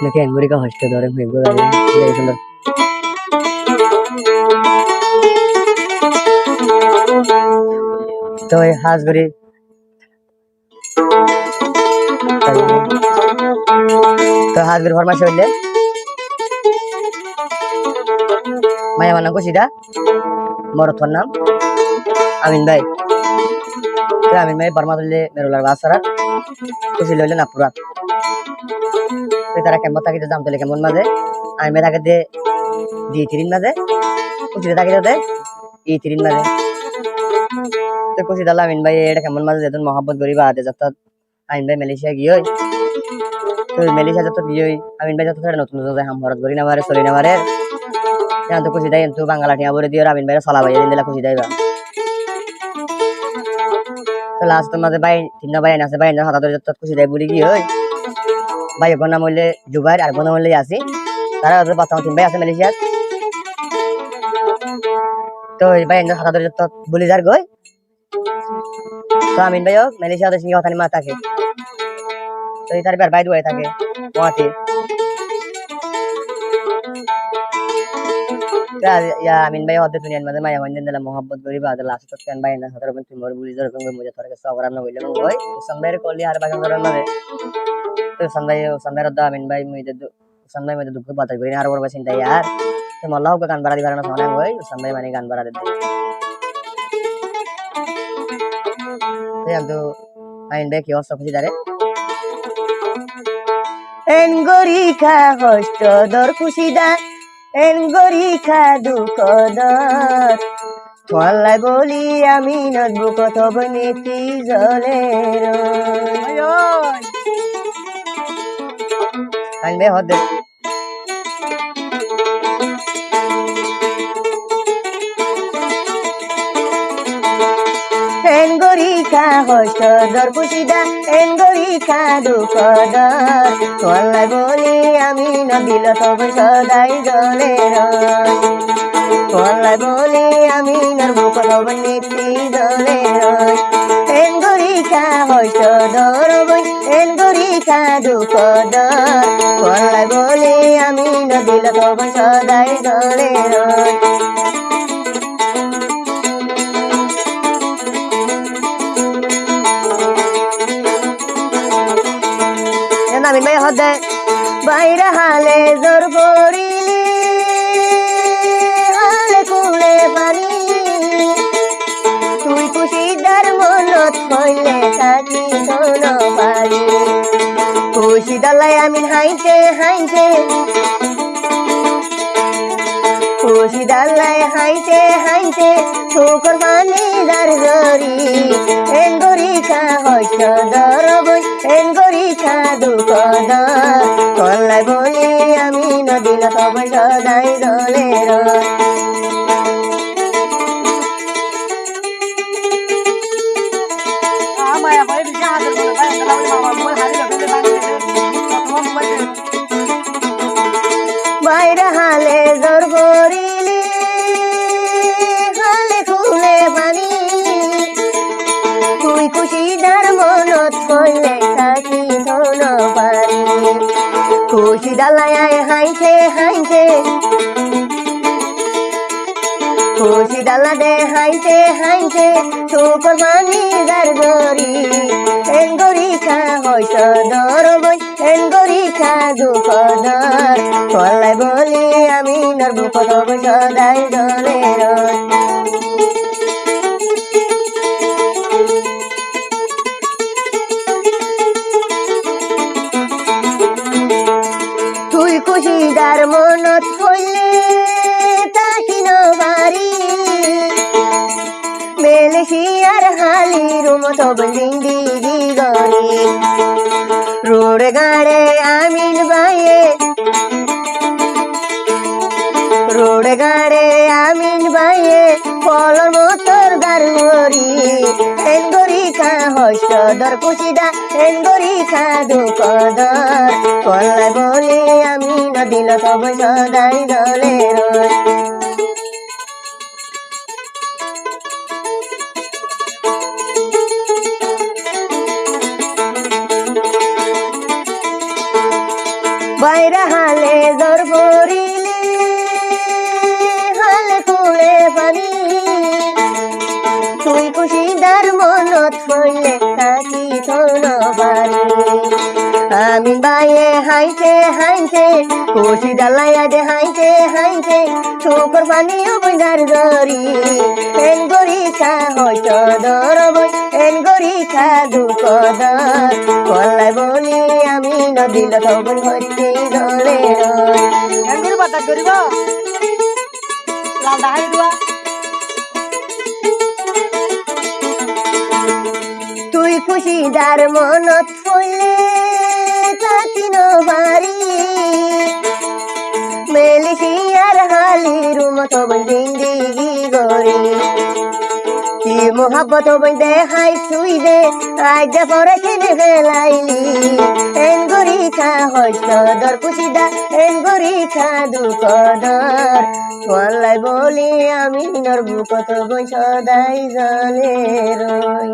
দেখেন মুড়িকা হস্তে ধরে সুন্দর তো হাজগরি তো হাজগরি ফরমাইশ হইলে মায়া মানা কুশিদা মরথর নাম আমিন ভাই তো আমিন ভাই বর্মা ধরলে মেরুলার বাসারা কুশি লইলে নাপুরা তারা কেমন থাকি জাম তোলে কেমন মাঝে আমিন ভাই থাকে দে দি তিরিন মাঝে কুশিতে থাকি দে ই তিরিন মাঝে তো কুশি দালা আমিন ভাই এটা কেমন মাঝে যেদিন মহাব্বত করি বা আদে যত আমিন ভাই মালয়েশিয়া গিয়ে তো মালয়েশিয়া যত গিয়ে আমিন ভাই যত নতুন নতুন হাম হরত করি না মারে চলি না মারে তো খুশি দেয় কিন্তু বাংলা টিয়া বলে দিয়ে আমিন ভাই চলা ভাই দিন খুশি দেয় তো লাস্ট মাঝে ভাই তিন ভাই আছে ভাই হাতা ধরে যত খুশি দেয় বলি কি হয় ভাই ওর নাম হইলে জুবাইর আর বোন হইলে আসি তারা বাচ্চা তিন ভাই আছে মালয়েশিয়া তো ভাই হাতা ধরে যত বলি যার গই তো আমিন ভাইও মালয়েশিয়াতে সিংহ হতানি মা থাকে তো তার ভাই দুয়াই থাকে ওয়াতে আমিন ভাই হতে দুনিয়ার মাঝে মায়া হইন দিলা মোহাব্বত করি বা লাস্ট তক কেন ভাই না হতার বন তুমি মোর বুঝি ধর কঙ্গ মুজে তোর কাছে অবরাম না হইলে ভাই সন্ধ্যার কলি আর বাগান ধরন না তো সন্ধ্যার দা আমিন ভাই মুই দে সন্ধ্যার মধ্যে দুঃখ বাতা করি আর বড় চিন্তা यार তো মল্লাহ কে গান বাড়া দিবার না সোনা হই সন্ধ্যার মানে গান বাড়া দে তো আমিন ভাই কি অবস্থা খুশি দারে এন গরি খা কষ্ট দর খুশি দা এন গরি খা দুঃখ দর তোলাই বলি আমি নদবু কত বনেতি জলে আনবে হদে এন গরি খা কষ্ট দর খুশি দা এন গরি খা দুঃখ দর তোলাই বলি আমি নদিল তব সদাই জলে তোলাই বলি আমি নরবু কত বনেতি জলে এন গরি খা কষ্ট দর বই এন গরি খা দুঃখ দর তোলাই বলি আমি নদিল তব সদাই জলে আমিন ভাই হদে বাইরে হালে জোর করিলি হালে কুলে পানি তুই খুশিদার মনত হইলে থাকি শোন পারি খুশি দালাই আমিন হাইতে হাইতে খুশি দালাই হাইতে হাইতে শুকর পানি দার জরি এন গরি খা হইত দর বই এন গরি খা দুঃখ দর তোলাই বলি আমি নদিল তব সদাই দলে বাইরে হালে জোর করিলি হালে খুলে পানি তুই খুশিদার মনত হইলে থাকি ধন পারি খুশি দালায় হাইতে হাইতে খুশি দালা দে হাইতে হাইতে শুকর পানি দার গরি এন গরি খা হইত দর বই এন গরি খা দুঃখ দর তোলাই বলি আমি নরবু কত সদাই দলে তুই খুশিদার মনত হইলে তাকি নবারি মেলেশিয়ার হালি রুমত জিন্দিগি গরি রোড গাড়ে আমিন ভাইয়ে রোড গাড়ে আমিন ভাইয়ে ফলর মতর গারি এন গরি খা হস্ত দর কুশিদা এন গরি খা দুঃখ দর তোলাই বলি আমি নদিল তব সদাই দলে মাইরা হালে দর পড়িলে হালে কুলে পানি তুই খুশিদার মনত পড়লে থাকি তোর বাড়ি আমি বাইয়ে হাইতে হাইতে খুশি ডালাইয়া দে হাইতে হাইতে চোখর পানিও বইনার জরি এন গরি খা হয়তো দর বই এন গরি খা দুঃখ দর কল্লাই বলি আমি নদীল তখন হচ্ছে দলে এন গরি বাতা করিব লাল দাহাই দুয়া তুই খুশিদার মনত পড়লে থাকি বাড়ি মেলিশিয়ার হালির মতো জিন্দিগি গরি কি মোহাব্বত দেখাই তুই দে আজ যে পরে কিনে ফেলাইলি এন গরি খা হইত দর খুশিদা এন গরি খা দুঃখ দর ওয়াল্লাই বলি আমি নর বুকত বই সদাই জলে রই